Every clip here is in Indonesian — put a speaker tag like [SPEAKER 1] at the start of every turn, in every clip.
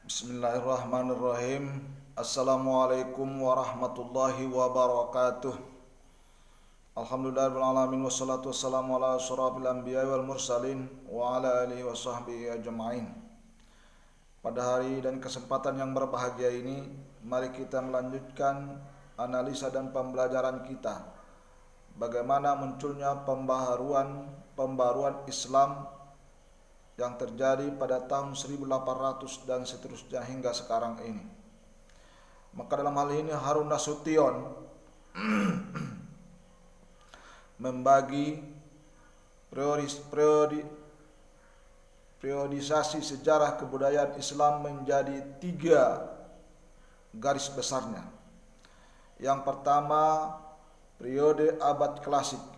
[SPEAKER 1] Bismillahirrahmanirrahim. Assalamualaikum warahmatullahi wabarakatuh. Alhamdulillahirabbil alamin wassalatu wassalamu ala asyrafil anbiya'i wal mursalin wa ala alihi wa sahbihi ajma'in. Pada hari dan kesempatan yang berbahagia ini, mari kita melanjutkan analisa dan pembelajaran kita bagaimana munculnya pembaruan Islam yang terjadi pada tahun 1800 dan seterusnya hingga sekarang ini. Maka dalam hal ini Harun Nasution membagi periodisasi sejarah kebudayaan Islam menjadi 3 garis besarnya. Yang pertama, periode abad klasik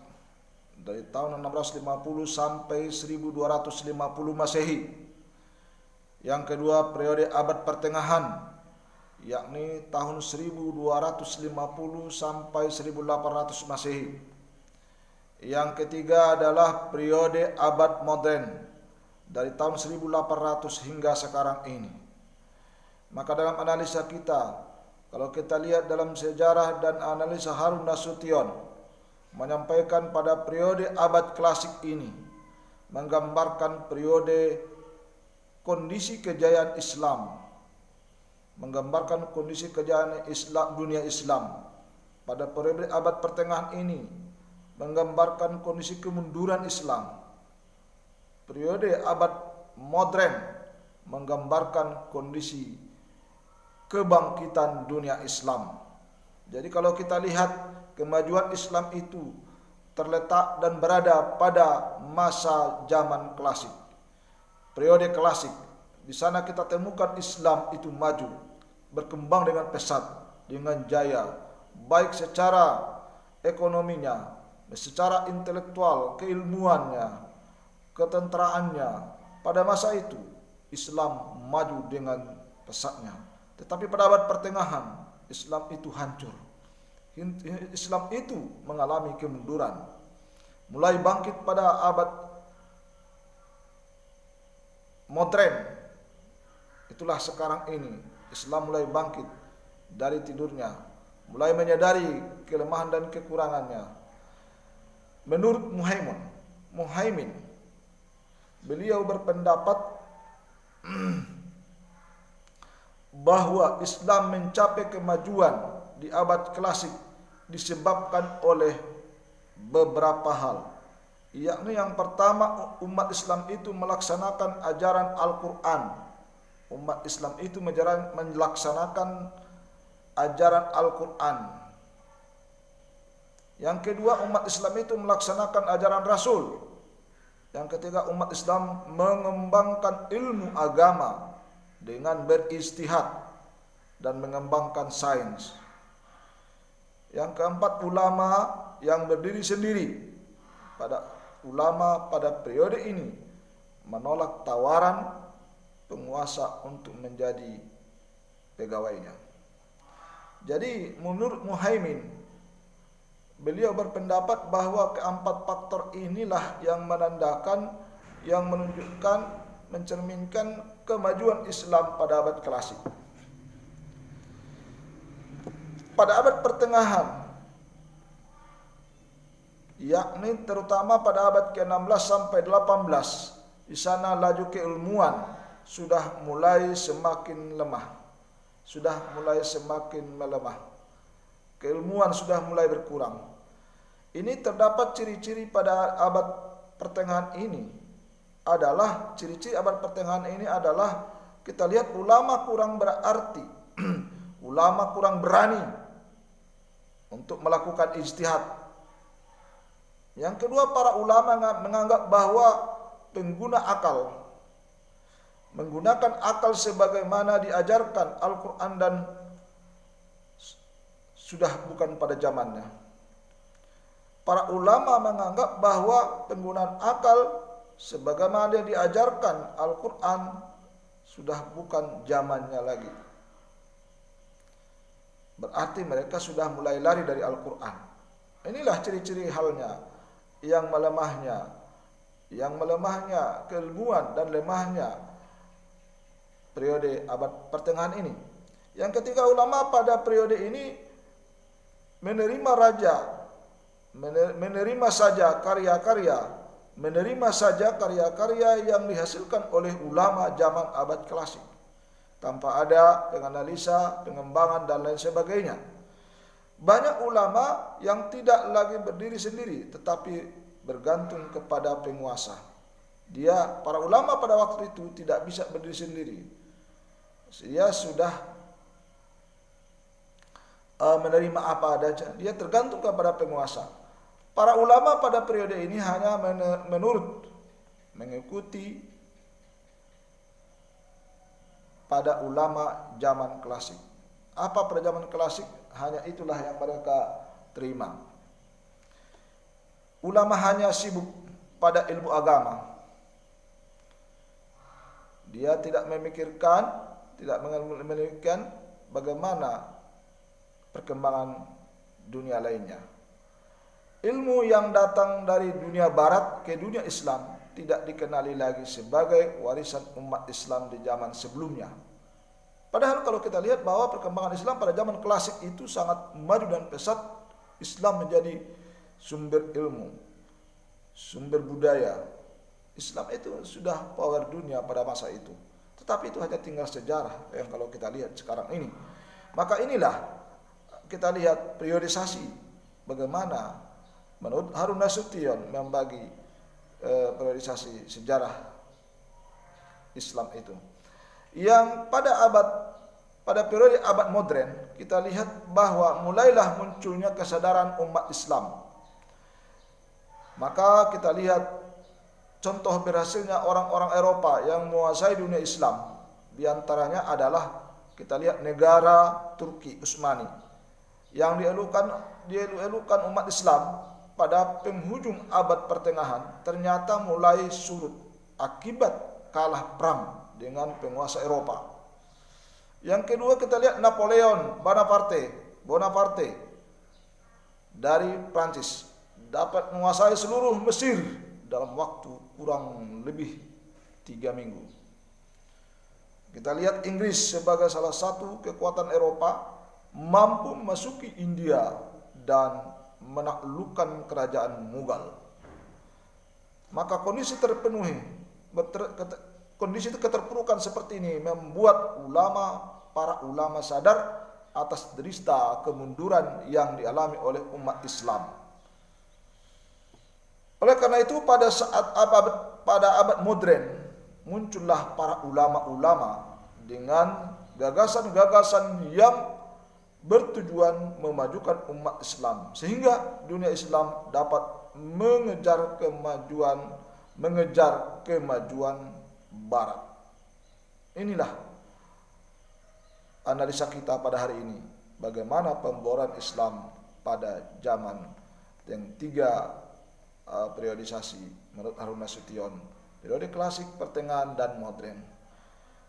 [SPEAKER 1] dari tahun 650 sampai 1250 Masehi. Yang kedua, periode abad pertengahan, yakni tahun 1250 sampai 1800 Masehi. Yang ketiga adalah periode abad modern dari tahun 1800 hingga sekarang ini. Maka dalam analisa kita, kalau kita lihat dalam sejarah dan analisa Harun Nasution menyampaikan pada periode abad klasik ini menggambarkan periode kondisi kejayaan Islam, menggambarkan kondisi kejayaan Islam, dunia Islam. Pada periode abad pertengahan ini menggambarkan kondisi kemunduran Islam. Periode abad modern menggambarkan kondisi kebangkitan dunia Islam. Jadi kalau kita lihat, kemajuan Islam itu terletak dan berada pada masa zaman klasik. Periode klasik, di sana kita temukan Islam itu maju, berkembang dengan pesat, dengan jaya, baik secara ekonominya, secara intelektual, keilmuannya, ketenteraannya. Pada masa itu Islam maju dengan pesatnya. Tetapi pada abad pertengahan Islam itu hancur. Islam itu mengalami kemunduran. Mulai bangkit pada abad modern. Itulah sekarang ini Islam mulai bangkit dari tidurnya, mulai menyadari kelemahan dan kekurangannya. Menurut Muhaimin, beliau berpendapat bahwa Islam mencapai kemajuan di abad klasik disebabkan oleh beberapa hal. Yakni yang pertama, umat Islam itu melaksanakan ajaran Al-Quran. Umat Islam itu melaksanakan ajaran Al-Quran. Yang kedua, umat Islam itu melaksanakan ajaran Rasul. Yang ketiga, umat Islam mengembangkan ilmu agama dengan beristihad dan mengembangkan sains. Yang keempat, ulama yang berdiri sendiri. Ulama pada periode ini menolak tawaran penguasa untuk menjadi pegawainya. Jadi menurut Muhaimin, beliau berpendapat bahwa keempat faktor inilah yang menandakan, yang menunjukkan, mencerminkan kemajuan Islam pada abad klasik. Pada abad pertengahan, yakni terutama pada abad ke-16 sampai 18, di sana laju keilmuan sudah mulai semakin lemah. Keilmuan sudah mulai berkurang. Ini terdapat ciri-ciri pada abad pertengahan ini adalah kita lihat ulama kurang berarti, ulama kurang berani untuk melakukan ijtihad. Yang kedua, para ulama menganggap bahwa menggunakan akal sebagaimana diajarkan Al-Quran dan sudah bukan pada zamannya. Para ulama menganggap bahwa penggunaan akal sebagaimana yang diajarkan Al-Quran sudah bukan zamannya lagi. Berarti mereka sudah mulai lari dari Al-Quran. Inilah ciri-ciri halnya, yang melemahnya keilmuan dan lemahnya periode abad pertengahan ini. Yang ketiga, ulama pada periode ini menerima saja karya-karya yang dihasilkan oleh ulama zaman abad klasik, tanpa ada penganalisa, pengembangan dan lain sebagainya. Banyak ulama yang tidak lagi berdiri sendiri, tetapi bergantung kepada penguasa. Para ulama pada waktu itu tidak bisa berdiri sendiri. Dia sudah menerima apa adanya. Dia tergantung kepada penguasa. Para ulama pada periode ini hanya mengikuti pada ulama zaman klasik. Apa pada zaman klasik? Hanya itulah yang mereka terima. Ulama hanya sibuk pada ilmu agama. Dia tidak memikirkan bagaimana perkembangan dunia lainnya. Ilmu yang datang dari dunia barat ke dunia Islam tidak dikenali lagi sebagai warisan umat Islam di zaman sebelumnya. Padahal kalau kita lihat bahwa perkembangan Islam pada zaman klasik itu sangat maju dan pesat, Islam menjadi sumber ilmu, sumber budaya. Islam itu sudah power dunia pada masa itu. Tetapi itu hanya tinggal sejarah yang kalau kita lihat sekarang ini. Maka inilah kita lihat periodisasi bagaimana menurut Harun Nasution membagi periodisasi sejarah Islam itu. Yang pada periode abad modern kita lihat bahwa mulailah munculnya kesadaran umat Islam. Maka kita lihat contoh berhasilnya orang-orang Eropa yang menguasai dunia Islam. Di antaranya adalah kita lihat negara Turki Utsmani yang dielukan umat Islam pada penghujung abad pertengahan ternyata mulai surut akibat kalah perang dengan penguasa Eropa. Yang kedua kita lihat Napoleon Bonaparte dari Prancis dapat menguasai seluruh Mesir dalam waktu kurang lebih 3 minggu. Kita lihat Inggris sebagai salah satu kekuatan Eropa mampu memasuki India dan menaklukkan kerajaan Mughal. Maka kondisi keterpurukan seperti ini membuat para ulama sadar atas derita kemunduran yang dialami oleh umat Islam. Oleh karena itu pada abad modern muncullah para ulama-ulama dengan gagasan-gagasan yang bertujuan memajukan umat Islam sehingga dunia Islam dapat mengejar kemajuan barat. Inilah analisa kita pada hari ini, bagaimana pemboran Islam pada zaman yang 3 periodisasi menurut Harun Nasution, periode klasik, pertengahan dan modern.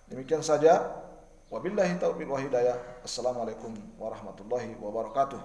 [SPEAKER 1] Demikian saja. Wabillahi taufiq wa hidayah. Assalamualaikum warahmatullahi wabarakatuh.